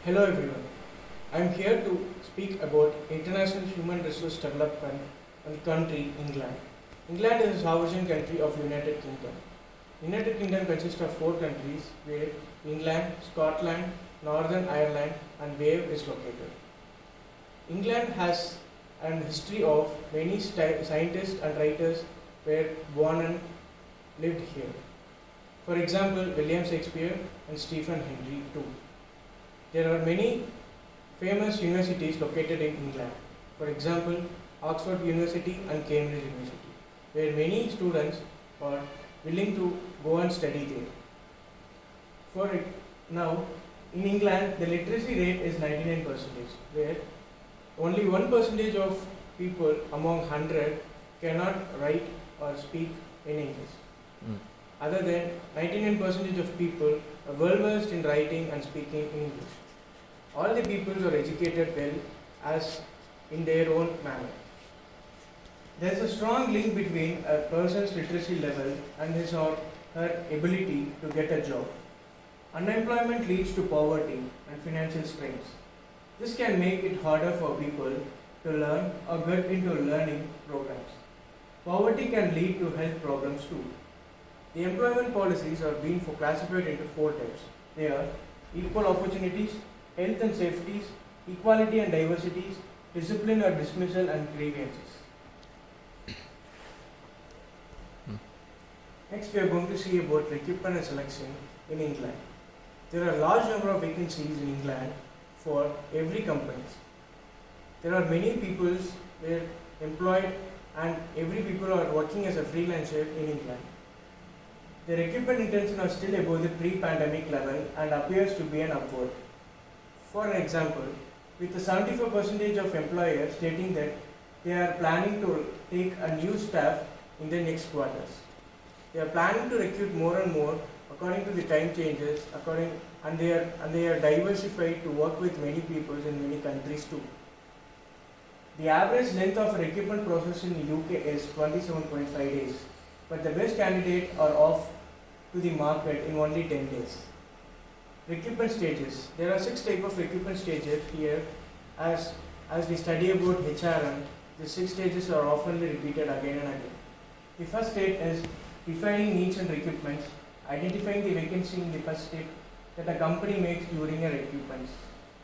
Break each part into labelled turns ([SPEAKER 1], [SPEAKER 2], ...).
[SPEAKER 1] Hello everyone. I am here to speak about international human resource development in the country England. England is a sovereign country of United Kingdom. United Kingdom consists of four countries where England, Scotland, Northern Ireland and Wales is located. England has a history of many scientists and writers were born and lived here. For example, William Shakespeare and Stephen Henry too. There are many famous universities located in England. For example, Oxford University and Cambridge University, where many students are willing to go and study there. Now, in England, the literacy rate is 99%, where only 1% of people among 100 cannot write or speak in English. Other than 99% of people are well versed in writing and speaking in English. All the people are educated well as in their own manner. There is a strong link between a person's literacy level and his or her ability to get a job. Unemployment leads to poverty and financial strains. This can make it harder for people to learn or get into learning programs. Poverty can lead to health problems too. The employment policies are being classified into four types. They are equal opportunities, health and safety, equality and diversity, discipline or dismissal, and grievances. Next, we are going to see about recruitment and selection in England. There are a large number of vacancies in England for every company. There are many people who are employed and every people are working as a freelancer in England. The recruitment intention are still above the pre-pandemic level and appears to be an upward. For an example, with a 74% of employers stating that they are planning to take a new staff in the next quarters. They are planning to recruit more and more according to the time changes, and they are diversified to work with many people in many countries too. The average length of a recruitment process in the UK is 27.5 days, but the best candidates are off to the market in only 10 days. Recruitment stages. There are 6 types of recruitment stages here. As we study about HRM, the 6 stages are often repeated again and again. The first stage is defining needs and recruitments, identifying the vacancy in the first step that a company makes during a recruitment.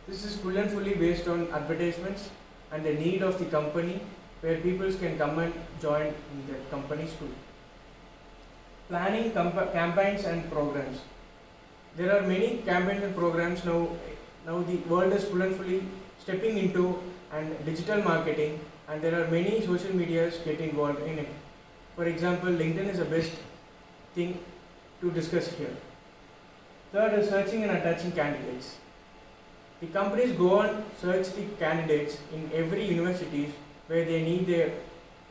[SPEAKER 1] This is full and fully based on advertisements and the need of the company, where people can come and join in the companies too. Planning campaigns and programs. There are many campaigns and programs now. Now the world is full and fully stepping into and digital marketing, and there are many social medias get involved in it. For example, LinkedIn is the best thing to discuss here. Third is searching and attaching candidates. The companies go and search the candidates in every universities where they need their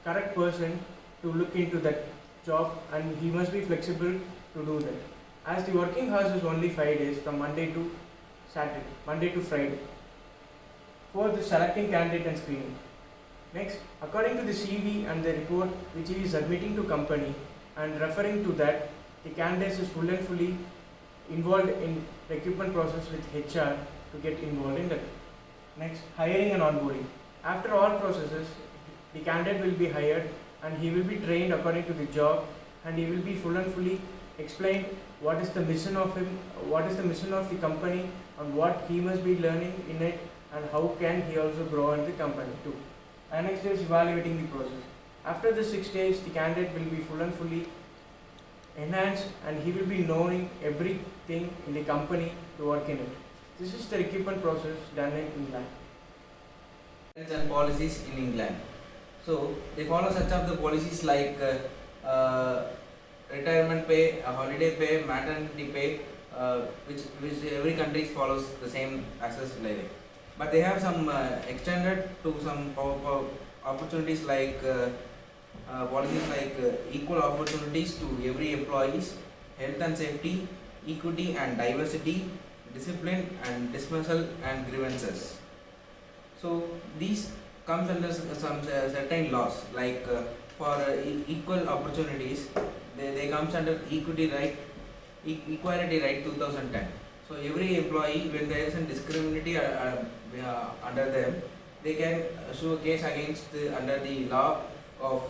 [SPEAKER 1] correct person to look into that job, and he must be flexible to do that. As the working hours is only 5 days from Monday to Friday. Fourth is selecting candidate and screening. Next, according to the CV and the report which he is submitting to company and referring to that, the candidate is full and fully involved in recruitment process with HR to get involved in that. Next, hiring and onboarding. After all processes, the candidate will be hired and he will be trained according to the job, and he will be full and fully explained what is the mission of him, what is the mission of the company, and what he must be learning in it, and how can he also grow in the company too. And next is evaluating the process. After the 6 days, the candidate will be full and fully enhanced, and he will be knowing everything in the company to work in it. This is the recruitment process done in England.
[SPEAKER 2] And policies in England. So they follow such of the policies like retirement pay, holiday pay, maternity pay, which every country follows the same as like. But they have some extended to some opportunities like policies like equal opportunities to every employees, health and safety, equity and diversity, discipline and dismissal and grievances. So these comes under some certain laws like for equal opportunities, they comes under equality right 2010. So every employee, when there is a discriminatory under them, they can sue a case against under the law of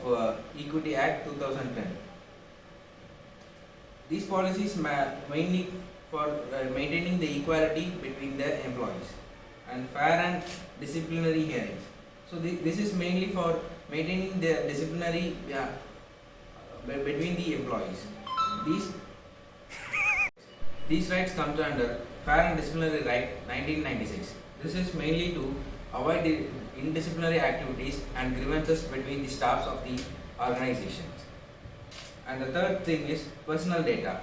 [SPEAKER 2] Equity Act 2010. These policies mainly for maintaining the equality between the employees and fair and disciplinary hearings. So this is mainly for maintaining the disciplinary between the employees. These rights comes under Fair and Disciplinary Right 1996. This is mainly to avoid the indisciplinary activities and grievances between the staffs of the organizations. And the third thing is personal data.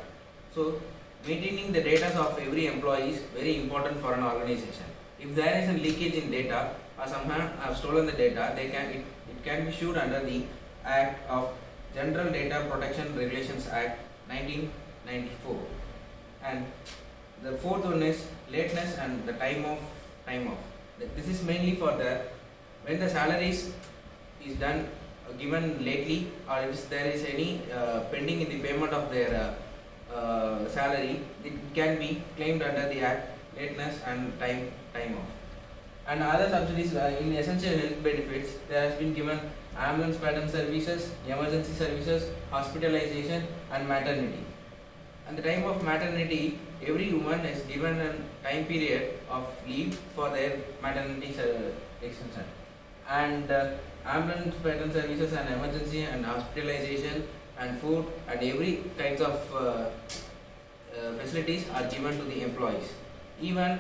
[SPEAKER 2] So maintaining the data of every employee is very important for an organization. If there is a leakage in data or someone have stolen the data, it can be sued under the Act of General Data Protection Regulations Act 1994. And the fourth one is lateness and the time off. This is mainly for when the salaries is done given lately, or if there is any pending in the payment of their salary, it can be claimed under the Act, lateness and time off. And other subsidies in essential health benefits, there has been given ambulance pattern services, emergency services, hospitalization and maternity. And the time of maternity, every woman is given a time period of leave for their maternity extension. And ambulance pattern services and emergency and hospitalization and food and every kinds of facilities are given to the employees. Even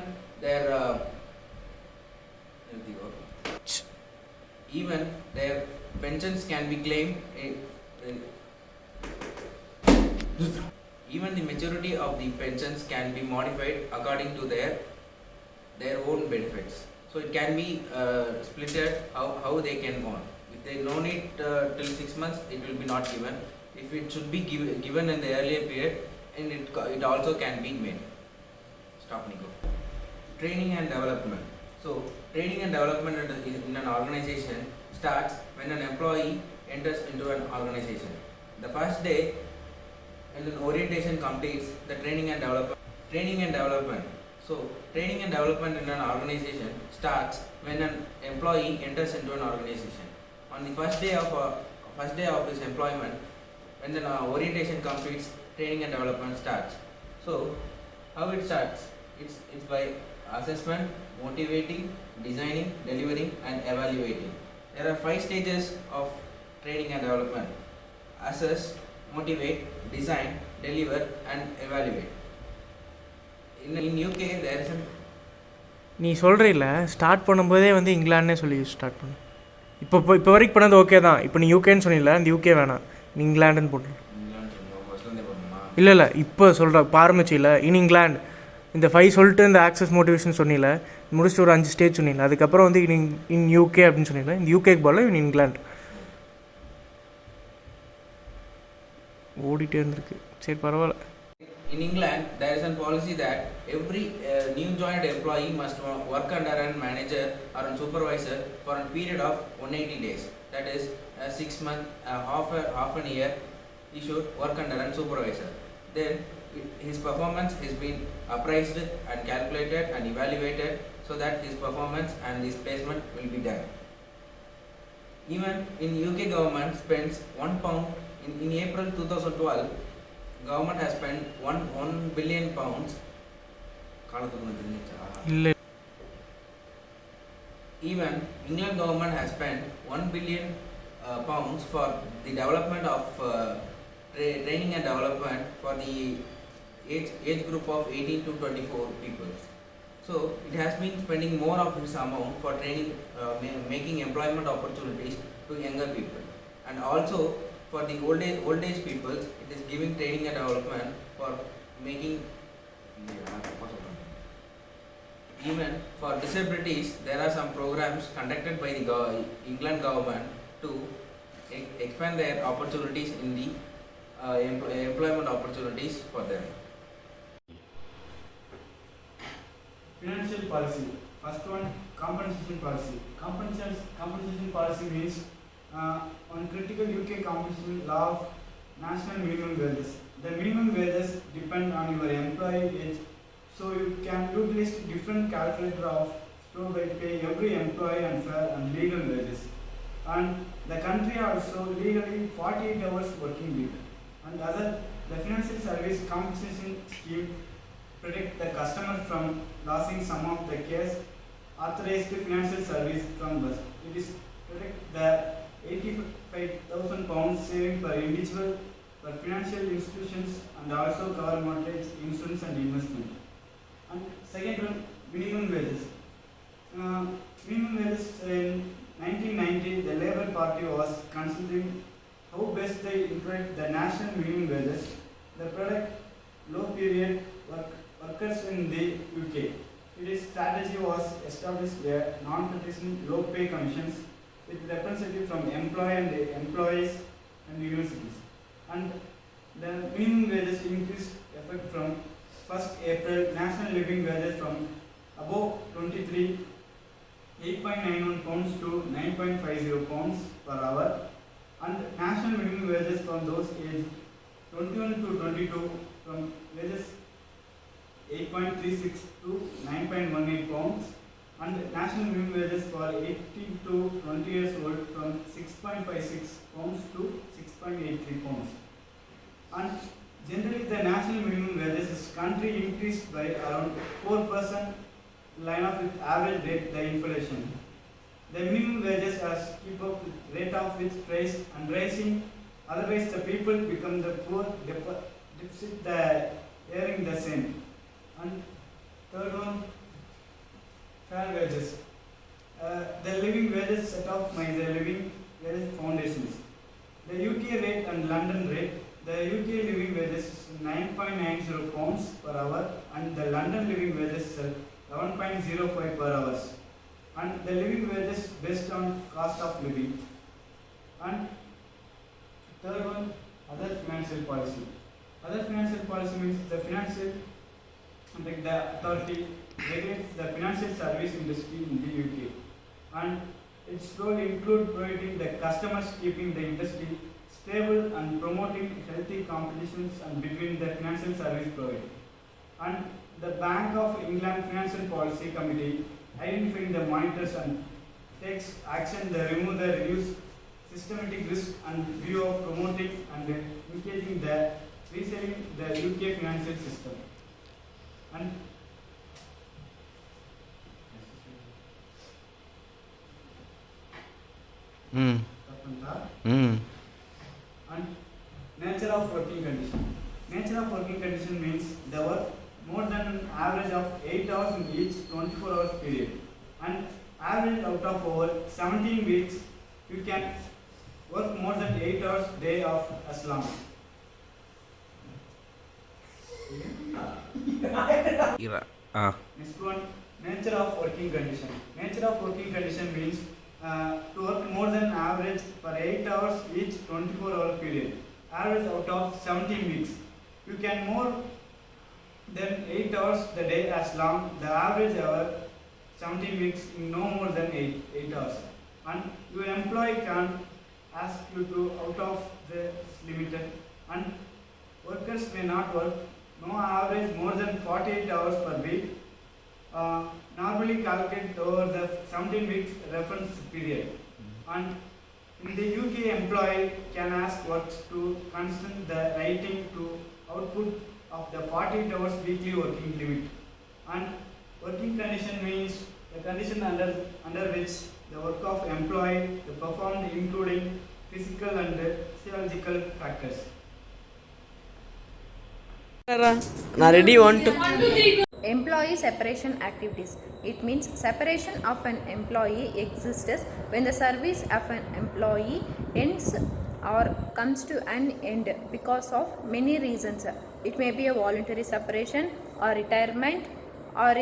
[SPEAKER 2] their pensions can be claimed. Even the maturity of the pensions can be modified according to their own benefits. So it can be splitted how they can earn. If they don't need till 6 months, it will be not given. If it should be given in the earlier period, and it also can be made. Stop, Nico. Training and development. So training and development in an organization starts when an employee enters into an organization. The first day when an orientation completes the training and development. So training and development in an organization starts when an employee enters into an organization. On the first day of his employment, when the orientation completes, training and development starts. So how it starts? It's by assessment, motivating, designing, delivering and evaluating. There are 5 stages of training and development: assess, motivate, design, deliver and evaluate. In UK there is a
[SPEAKER 1] நீ சொல்கிறீல்ல start பண்ணும்போதே வந்து இங்கிலாண்டே சொல்லி start பண்ணு. இப்போ வரைக்கும் பண்ணது okay தான். இப்போ நீ யூகேன்னு சொன்னில, அந்த யூகே வேணாம், நீ இங்கிலாண்டுன்னு போட்டு. இல்லை இப்போ சொல்கிற ஆரம்பிச்சில்ல, இன் இங்கிலாண்ட் இந்த 5 சொல்லிட்டு இந்த ஆக்சஸ் மோட்டிவேஷன் சொன்னில, முடிச்சுட்டு ஒரு 5 ஸ்டேஜ் சொன்னில, அதுக்கப்புறம் வந்து இன் யூகே அப்படின்னு சொன்னில, இந்த யூகேக்கு போல இன் இங்கிலாண்ட் ஓடிட்டே இருந்திருக்கு. சரி பரவாயில்ல.
[SPEAKER 2] In England, there is a policy that every new joined employee must work under a manager or a supervisor for a period of 180 days. That is 6 months, half a year. He should work under a supervisor. Then his performance has been appraised and calculated and evaluated so that his performance and his placement will be done. Even in UK, government spends £1 in April 2012. Government has spent 1 billion pounds. Even England government has spent 1 billion pounds for the development of training and development for the age group of 18 to 24 people. So it has been spending more of this amount for training, making employment opportunities to younger people, and also for the old age people, it is giving training and development for making. Even for disabilities, there are some programs conducted by the England government to expand their opportunities in the employment opportunities for them.
[SPEAKER 3] Financial policy. First one, compensation policy. Compensation policy means on critical UK compensation law of national minimum wages. The minimum wages depend on your employee age. So you can utilize different calculator of store by pay every employee and fair and legal wages. And the country also legally 48 hours working week. And other the financial service compensation scheme protect the customer from losing some of the case authorized financial service from us. It is protect the 85,000 pounds saving per individual for financial institutions and also cover mortgage, insurance and investment. And second one, minimum wages. Minimum wages in 1990, the Labour Party was considering how best they implement the national minimum wages. The product low period workers in the UK. Its strategy was established a non-partisan low pay commissions with representatives from employees and universities. And the minimum wages increased effect from 1st April. National living wages from above 23 8.91 pounds to 9.50 pounds per hour, and national minimum wages for those aged 21 to 22 from wages 8.36 to 9.18 pounds, and national minimum wages for 18 to 20 years old from 6.56 pounds to 6.83 pounds. And generally the national minimum wages is country increased by around 4% line up with average rate the inflation. The minimum wages as keep up with rate of which price and rising, otherwise the people become the poor, deficit the hearing the same. And third one, fair wages. The living wages set off by the living wages foundations. The UK rate and London rate. The UK living wages is 9.90 pounds per hour and the London living wages is 11.05 per hour. And the living wages based on cost of living. And third one, other financial policy. Other financial policy means the financial, like the authority regulates the financial service industry in the UK, and its role include providing the customers, keeping the industry stable and promoting healthy competitions and between the financial service provider. And the Bank of England Financial Policy Committee identifying the monitors and takes action to remove the reduce systematic risk and view of promoting and engaging the reselling the UK financial system. And and nature of working condition. Nature of working condition means the work more than an average of 8 hours in each 24 hours period, and average out of over 17 weeks you can work more than 8 hours day of as long. Next one, nature of working condition. Nature of working condition means to work more than average for 8 hours each 24-hour period. Average out of 17 weeks. You can more than 8 hours the day as long. The average hour 17 weeks in no more than 8 hours. And your employee can ask you to out of the limited. And workers may not work no average more than 48 hours per week. Normally calculated over the 17 weeks reference period. And in the UK, employee can ask works to constant the writing to output of the 48 hours weekly working limit. And working condition means the condition under which the work of employee is performed including physical and physiological factors.
[SPEAKER 4] Employee separation activities. It means separation of an employee exists when the service of an employee ends or comes to an end because of many reasons. It may be a voluntary separation or retirement or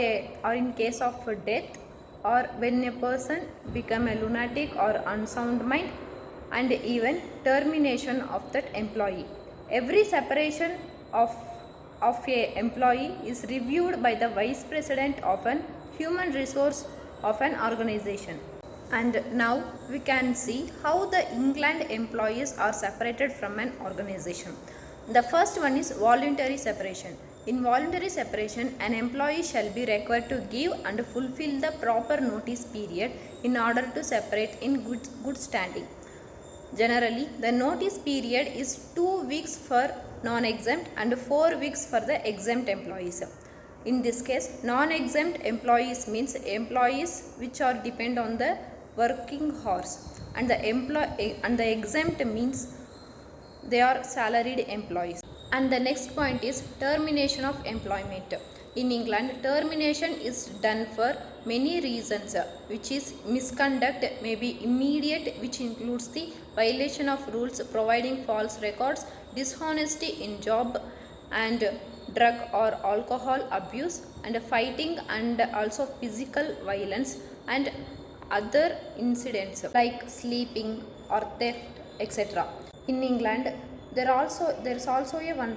[SPEAKER 4] in case of death, or when a person become a lunatic or unsound mind, and even termination of that employee. Every separation of a employee is reviewed by the vice president of an human resource of an organization. And now we can see how the England employees are separated from an organization. The first one is voluntary separation. In voluntary separation, an employee shall be required to give and fulfill the proper notice period in order to separate in good standing. Generally, the notice period is 2 weeks for non-exempt and 4 weeks for the exempt employees. In this case, non-exempt employees means employees which are depend on the working hours, and the exempt means they are salaried employees. And the next point is termination of employment. In England, termination is done for many reasons, which is misconduct may be immediate, which includes the violation of rules, providing false records, dishonesty in job, and drug or alcohol abuse, and fighting, and also physical violence, and other incidents like sleeping or theft, etc. In England, there is also a one